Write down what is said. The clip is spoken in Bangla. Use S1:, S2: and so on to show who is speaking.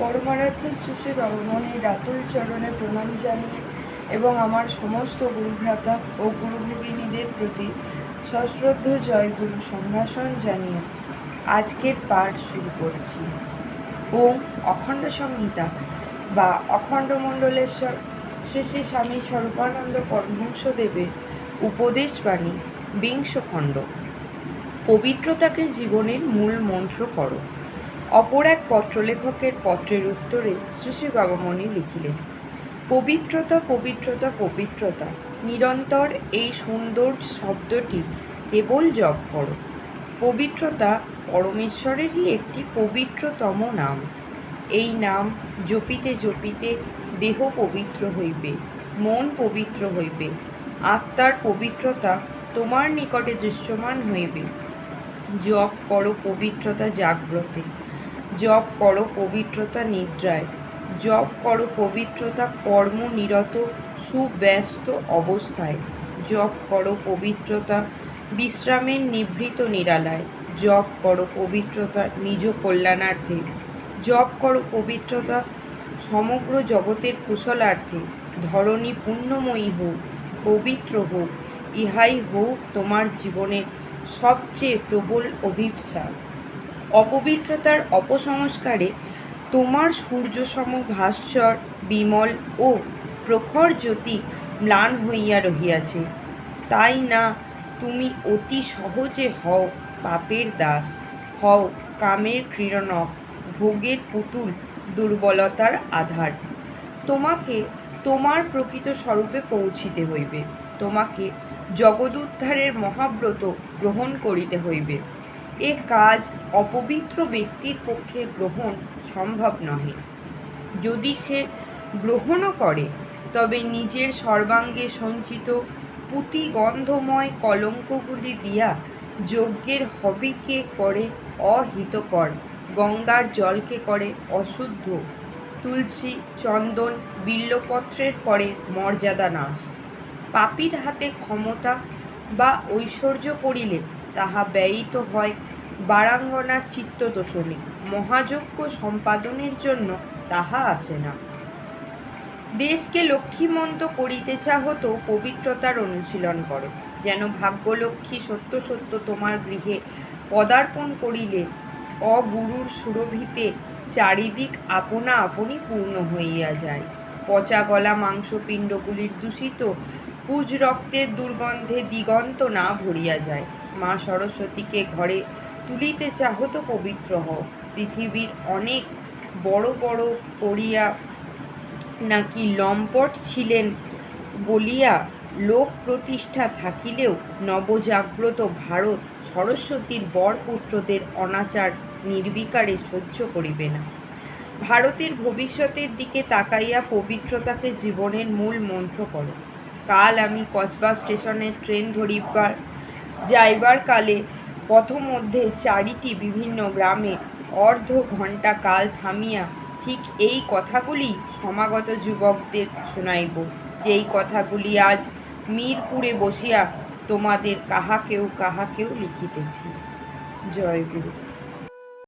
S1: পরমারাধ্য শ্রী শ্রী ভগবানের রাতুল চরণে প্রণাম জানিয়ে এবং আমার সমস্ত গুরুভ্রাতা ও গুরুভগিনীদের প্রতি সশ্রদ্ধ জয়গুরু সম্ভাষণ জানিয়ে আজকের পাঠ শুরু করছি। ওম অখণ্ড সংহিতা বা অখণ্ড মণ্ডলেশ্বর শ্রী শ্রী স্বামী স্বরূপানন্দ পরমহংসদেবের উপদেশ বাণী বিংশ খণ্ড। পবিত্রতাকে জীবনের মূল মন্ত্র করো। অপর এক পত্রলেখকের পত্রের উত্তরে শ্রী শ্রী বাবামণি লিখিলেন, পবিত্রতা পবিত্রতা পবিত্রতা, নিরন্তর এই সুন্দর শব্দটি কেবল জপ করো। পবিত্রতা পরমেশ্বরেরই একটি পবিত্রতম নাম। এই নাম জপিতে জপিতে দেহ পবিত্র হইবে, মন পবিত্র হইবে, আত্মার পবিত্রতা তোমার নিকটে দৃশ্যমান হইবে। জপ করো পবিত্রতা জাগ্রতে, জপ করো পবিত্রতা নিদ্রায়, জপ করো পবিত্রতা কর্মনিরত সুব্যস্ত অবস্থায়, জপ করো পবিত্রতা বিশ্রামের নিভৃত নিরালায়, জপ করো পবিত্রতা নিজ কল্যাণার্থে, জপ করো পবিত্রতা সমগ্র জগতের কুশলার্থে। ধরণী পুণ্যময়ী হোক, পবিত্র হোক, ইহাই হোক তোমার জীবনের সবচেয়ে প্রবল অভিপ্সা। অপবিত্রতার অপসংস্কারে তোমার সূর্যসম ভাস্বর বিমল ও প্রখর জ্যোতি ম্লান হইয়া রহিয়াছে। তাই না তুমি অতি সহজে হও পাপের দাস, হও কামের ক্রীড়নক, ভোগের পুতুল, দুর্বলতার আধার। তোমাকে তোমার প্রকৃত স্বরূপে পৌঁছিতে হইবে। তোমাকে জগদুদ্ধারের মহাব্রত গ্রহণ করিতে হইবে। এ কাজ অপবিত্র ব্যক্তির পক্ষে গ্রহণ সম্ভব নহে। যদি সে গ্রহণও করে, তবে নিজের সর্বাঙ্গে সঞ্চিত পুঁতিগন্ধময় কলঙ্কগুলি দিয়া যজ্ঞের হবিকে করে অহিতকর, গঙ্গার জলকে করে অশুদ্ধ, তুলসী চন্দন বিল্বপত্রের করে মর্যাদা নাশ। পাপীর হাতে ক্ষমতা বা ঐশ্বর্য পড়িলে তাহা ব্যয়িত হয় বারাঙ্গনার চিত্ততোষণে, মহাযজ্ঞ সম্পাদনের জন্য তাহা আসে না। দেশকে লক্ষ্মীমন্ত করিতে চাহত পবিত্রতার অনুশীলন করো, যেন ভাগ্যলক্ষ্মী সত্য সত্য তোমার গৃহে পদার্পণ করিলে অগুরুর সুরভিতে চারিদিক আপনা আপনি পূর্ণ হইয়া যায়। পচা গলা মাংসপিণ্ডগুলির দূষিত পুজ রক্তের দুর্গন্ধে দিগন্ত না ভরিয়া যায়। মা সরস্বতীকে ঘরে তুলিতে চাহত পবিত্র হও। পৃথিবীর অনেক বড় বড় করিয়া নাকি লম্পট ছিলেন বলিয়া লোক প্রতিষ্ঠা থাকিলেও নবজাগ্রত ভারত সরস্বতীর বরপুত্রদের অনাচার নির্বিকারে সহ্য করিবে না। ভারতের ভবিষ্যতের দিকে তাকাইয়া পবিত্রতাকে জীবনের মূল মন্ত্র করো। কাল আমি কসবা স্টেশনে ট্রেন ধরিবার যাইবার কালে পথমধ্যে চারিটি বিভিন্ন গ্রামে অর্ধ ঘণ্টা কাল থামিয়া ঠিক এই কথাগুলি সমাগত যুবকদের শোনাইব, যেই কথাগুলি আজ মিরপুরে বসিয়া তোমাদের কাহাকেও কাহাকেও লিখিতেছি। জয় গুরু।